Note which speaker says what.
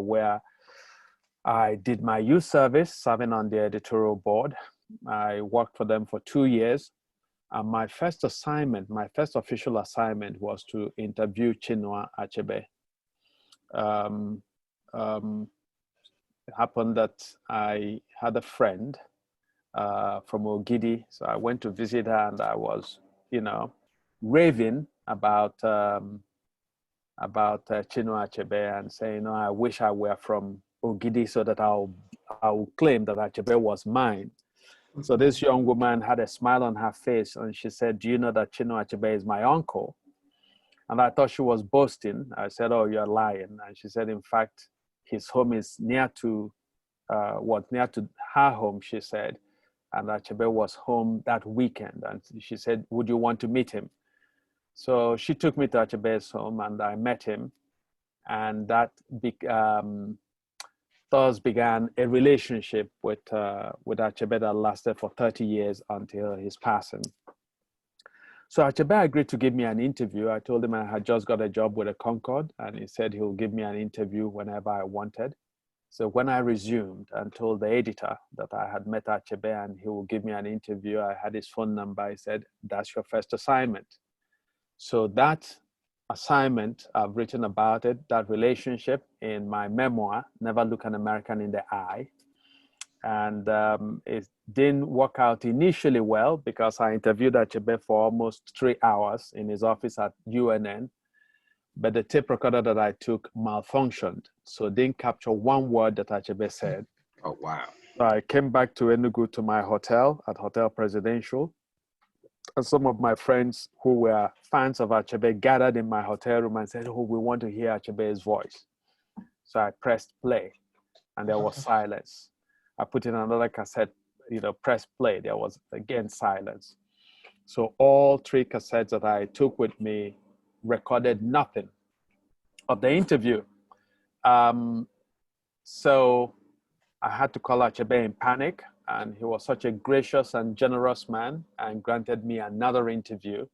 Speaker 1: where I did my youth service, serving on the editorial board. I worked for them for 2 years. And my first assignment, my first official assignment was to interview Chinua Achebe. It happened that I had a friend from Ogidi. So I went to visit her and I was, raving about Chinua Achebe and saying, I wish I were from Ogidi so that I'll claim that Achebe was mine. So this young woman had a smile on her face and she said, do you know that Chinua Achebe is my uncle? And I thought she was boasting. I said, oh, you're lying. And she said, in fact, his home is near to her home, she said. And Achebe was home that weekend. And she said, would you want to meet him? So she took me to Achebe's home and I met him. And that thus began a relationship with Achebe that lasted for 30 years until his passing. So Achebe agreed to give me an interview. I told him I had just got a job with a Concord, and he said he'll give me an interview whenever I wanted. So when I resumed and told the editor that I had met Achebe and he will give me an interview, I had his phone number. He said, that's your first assignment. So that assignment, I've written about it, that relationship in my memoir, Never Look an American in the Eye. And it didn't work out initially well because I interviewed Achebe for almost 3 hours in his office at UNN. But the tape recorder that I took malfunctioned. So it didn't capture one word that Achebe said.
Speaker 2: Oh, wow.
Speaker 1: So I came back to Enugu to my hotel at Hotel Presidential. And some of my friends who were fans of Achebe gathered in my hotel room and said, oh, we want to hear Achebe's voice. So I pressed play and there was silence. I put in another cassette, press play. There was again silence. So all 3 cassettes that I took with me recorded nothing of the interview. So I had to call Achebe in panic, and he was such a gracious and generous man and granted me another interview.